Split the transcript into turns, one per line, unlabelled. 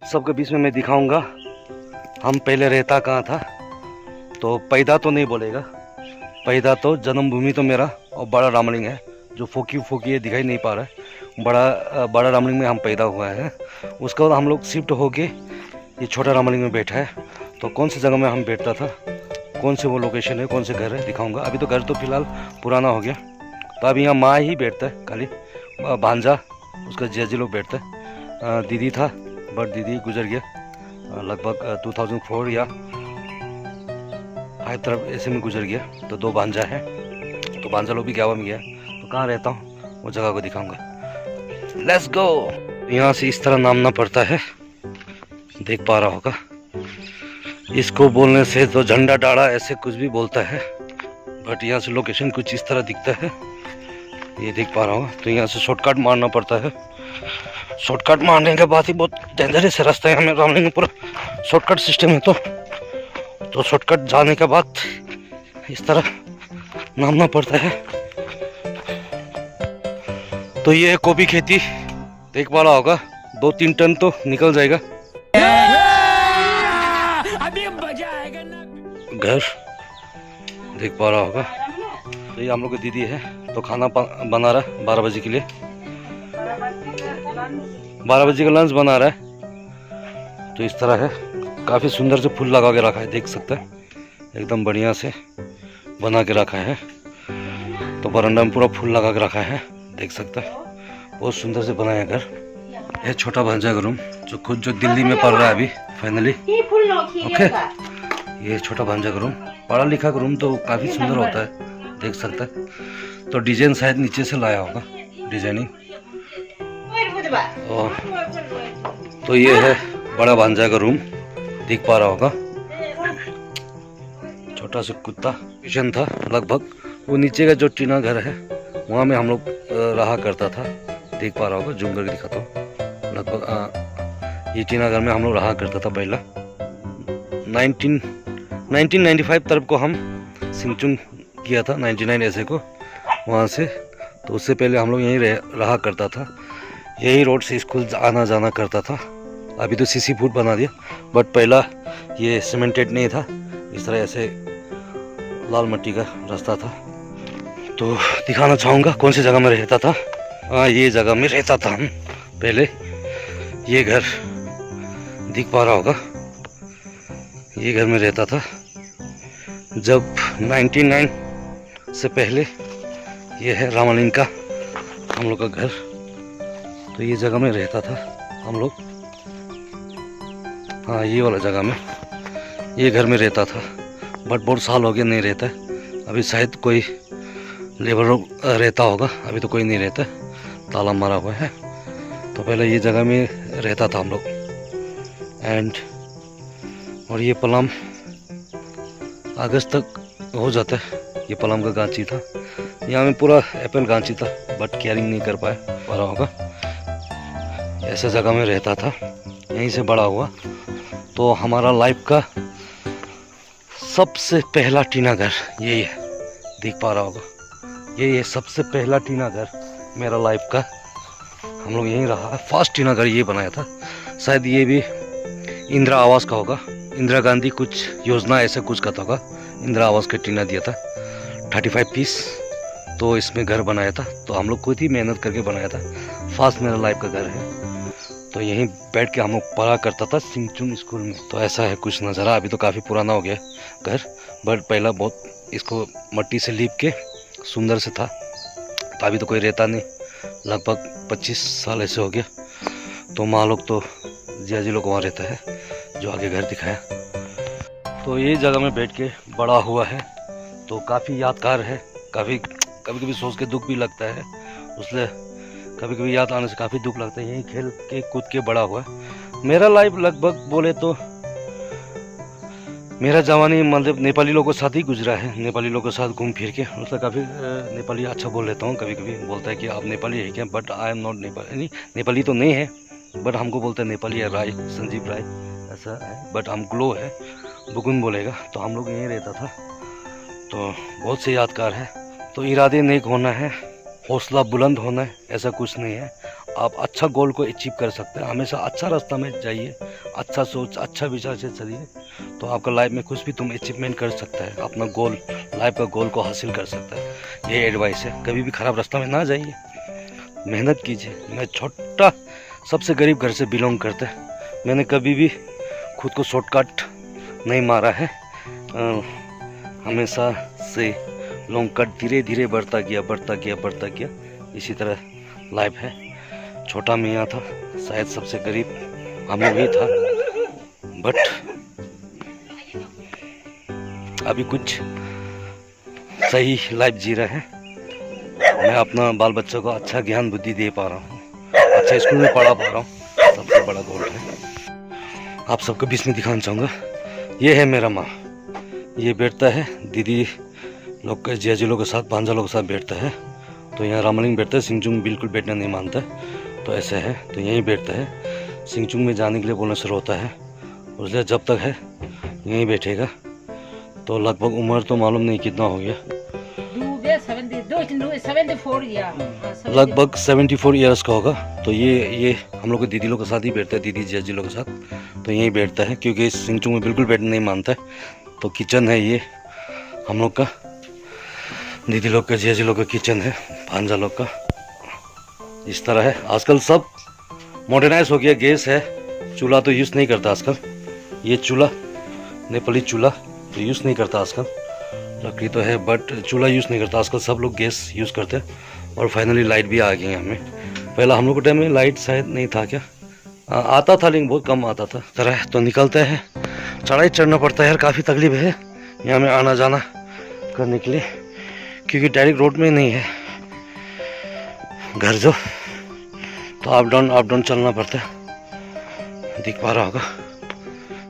सबके बीच में मैं दिखाऊंगा हम पहले रहता कहाँ था। तो पैदा तो नहीं बोलेगा, पैदा तो जन्मभूमि तो मेरा और बड़ा रामलिंग है, जो फोकी फोकी है दिखाई नहीं पा रहा है। बड़ा रामलिंग में हम पैदा हुआ है। उसके बाद हम लोग शिफ्ट होके ये छोटा रामलिंग में बैठा है। तो कौन सी जगह में हम बैठता था, कौन से वो लोकेशन है, कौन से घर है, दिखाऊंगा। अभी तो घर तो फिलहाल पुराना हो गया, तो अभी यहाँ माँ ही बैठता है खाली, भांजा उसका जीजाजी लोग बैठता है। दीदी था बट दीदी गुजर गया लगभग 2004 या 5 तरफ ऐसे में गुजर गया। तो 2 भांजा है, तो भांजा लोग भी ग्यावा में गया। तो कहाँ रहता हूँ वो जगह को दिखाऊंगा। Let's go. यहाँ से इस तरह नामना पड़ता है, देख पा रहा होगा। इसको बोलने से तो झंडा डाड़ा ऐसे कुछ भी बोलता है, बट यहाँ से लोकेशन कुछ इस तरह दिखता है, ये देख पा रहा हूँ। तो यहाँ से शॉर्टकट मारना पड़ता है। शॉर्टकट मारने के बाद ही बहुत डेंजरस रास्ता है, हमें रामलिंग में पूरा शॉर्टकट सिस्टम है। तो शॉर्टकट जाने के बाद इस तरह नामना पड़ता है। तो ये कॉफी खेती देख पा रहा होगा, 2-3 टन तो निकल जाएगा। अभी मजा आएगा ना। घर देख पा रहा होगा। तो ये हम लोग की दीदी है, तो खाना बना रहा है 12 बजे के लिए, 12 बजे का लंच बना रहा है। तो इस तरह है, काफ़ी सुंदर से फूल लगा के रखा है, देख सकते हैं एकदम बढ़िया से बना के रखा है। तो बरामदा में पूरा फूल लगा के रखा है, देख सकते हैं बहुत सुंदर से बनाया है घर। यह छोटा भांजा का रूम जो दिल्ली में पढ़ रहा है अभी फाइनली। ओके, ये छोटा भांजा का रूम, पढ़ा लिखा का रूम तो काफ़ी सुंदर होता है, देख सकते हैं। तो डिजाइन शायद नीचे से लाया होगा, डिजाइनिंग। तो ये है बड़ा भांजा का रूम, देख पा रहा होगा। छोटा सा कुत्ता किचन था लगभग, वो नीचे का जो टीना घर है वहाँ में हम लोग रहा करता था, देख पा रहा होगा। जूम करके दिखाता हूँ। लगभग ये टीना घर में हम लोग रहा करता था पहला। 1995 तरफ को हम सिंचुंग किया था, 99 ऐसे को वहाँ से। तो उससे पहले हम लोग यहीं रहा करता था, यही रोड से स्कूल आना जाना करता था। अभी तो सीसी फूड बना दिया, बट पहला ये सीमेंटेड नहीं था, इस तरह ऐसे लाल मिट्टी का रास्ता था। तो दिखाना चाहूँगा कौन सी जगह में रहता था। हाँ, ये जगह में रहता था हम पहले। ये घर दिख पा रहा होगा, ये घर में रहता था जब 99 से पहले। ये है रामलिंग का हम लोग का घर। तो ये जगह में रहता था हम लोग, हाँ ये वाला जगह में, ये घर में रहता था। बट बहुत साल हो गया नहीं रहता है, अभी शायद कोई लेबर रहता होगा, अभी तो कोई नहीं रहता, ताला मारा हुआ है। तो पहले ये जगह में रहता था हम लोग। और ये पलाम अगस्त तक हो जाता है, ये पलाम का गांची था। यहाँ में पूरा एप्पल गांची था, बट केयरिंग नहीं कर पा रहा होगा। ऐसे जगह में रहता था, यहीं से बड़ा हुआ। तो हमारा लाइफ का सबसे पहला टीना घर यही है, देख पा रहा होगा। ये सबसे पहला टीना घर मेरा लाइफ का, हम लोग यहीं रहा है। फर्स्ट टीना घर ये बनाया था, शायद ये भी इंदिरा आवास का होगा। इंदिरा गांधी कुछ योजना ऐसे कुछ का होगा, इंदिरा आवास का टीना दिया था 35 पीस। तो इसमें घर बनाया था, तो हम लोग खुद ही मेहनत करके बनाया था। फर्स्ट मेरा लाइफ का घर है। तो यहीं बैठ के हम लोग पढ़ा करता था सिंचुंग स्कूल में। तो ऐसा है कुछ नज़ारा। अभी तो काफ़ी पुराना हो गया घर, बट पहला बहुत इसको मट्टी से लीप के सुंदर से था। तो अभी तो कोई रहता नहीं, लगभग 25 साल ऐसे हो गया। तो माँ लोग तो जियाजी लोग वहाँ रहता है, जो आगे घर दिखाया। तो ये जगह में बैठ के बड़ा हुआ है, तो काफ़ी यादगार है। कभी कभी सोच के दुख भी लगता है, उससे कभी कभी याद आने से काफ़ी दुख लगता है। यहीं खेल के कूद के बड़ा हुआ है मेरा लाइफ। लगभग बोले तो मेरा जवानी मतलब नेपाली लोगों के साथ ही गुजरा है, नेपाली लोगों के साथ घूम फिर के। मतलब काफ़ी नेपाली अच्छा बोल लेता हूँ। कभी कभी बोलता है कि आप नेपाली है क्या, but I am not Nepali. Nepali तो नहीं है, बट हमको बोलते हैं नेपाली है, राय, संजीव राय ऐसा है। बट हम ग्लो है, बुगुन बोलेगा। तो हम लोग यहीं रहता था। तो बहुत से यादगार है। तो इरादे नेक होना है, हौसला बुलंद होना है, ऐसा कुछ नहीं है। आप अच्छा गोल को अचीव कर सकते हैं। हमेशा अच्छा रास्ता में जाइए, अच्छा सोच, अच्छा विचार से चलिए, तो आपका लाइफ में कुछ भी तुम अचीवमेंट कर सकते हैं, अपना गोल, लाइफ का गोल को हासिल कर सकते हैं। ये एडवाइस है, कभी भी ख़राब रास्ता में ना जाइए, मेहनत कीजिए। मैं छोटा सबसे गरीब घर से बिलोंग करते, मैंने कभी भी खुद को शॉर्टकट नहीं मारा है, हमेशा से लॉन्ग कट धीरे धीरे बढ़ता गया। इसी तरह लाइफ है। छोटा मियाँ था, शायद सबसे गरीब हम लोग ही था, बट अभी कुछ सही लाइफ जी रहे हैं। मैं अपना बाल बच्चों को अच्छा ज्ञान बुद्धि दे पा रहा हूँ, अच्छा स्कूल में पढ़ा पा रहा हूँ, सबसे बड़ा गोल है। आप सबको बीच में दिखाना चाहूँगा, ये है मेरा माँ। ये बैठता है दीदी लोग के, जियाजी लोग के साथ, भांजा लोग के साथ बैठता है। तो यहाँ रामलिंग बैठता है, सिंगचुंग बिल्कुल बैठना नहीं मानता है, तो ऐसे है, तो यहीं बैठता है। सिंगचुंग में जाने के लिए बोलने से रोता है, उसलिए जब तक है यहीं बैठेगा। तो लगभग उम्र तो मालूम नहीं कितना हो गया, लगभग 74 ईयर्स का होगा। तो ये हम लोग के दीदी लोग के साथ ही बैठता है, दीदी जियाजी लोग के साथ, तो यहीं बैठता है क्योंकि सिंगचुंग में बिल्कुल बैठना नहीं मानता है। तो किचन है ये हम लोग का, दीदी लोग का, जियाजी लोग का किचन है, भांजा लोग का। इस तरह है। आजकल सब मॉडर्नाइज हो गया, गैस है, चूल्हा तो यूज़ नहीं करता आजकल। ये चूल्हा नेपाली चूल्हा तो यूज़ नहीं करता आजकल, लकड़ी तो है बट चूल्हा यूज़ नहीं करता आजकल, सब लोग गैस यूज़ करते हैं। और फाइनली लाइट भी आ गई है हमें। पहला हम लोग के टाइम में लाइट शायद नहीं था क्या, आता था लेकिन बहुत कम आता था। तरह तो निकलते हैं, चढ़ाई चढ़ना पड़ता है यार, काफ़ी तकलीफ है यहाँ में आना जाना करने के लिए, क्योंकि डायरेक्ट रोड में नहीं है घर जो, तो अप डाउन चलना पड़ता है। दिख पा रहा होगा।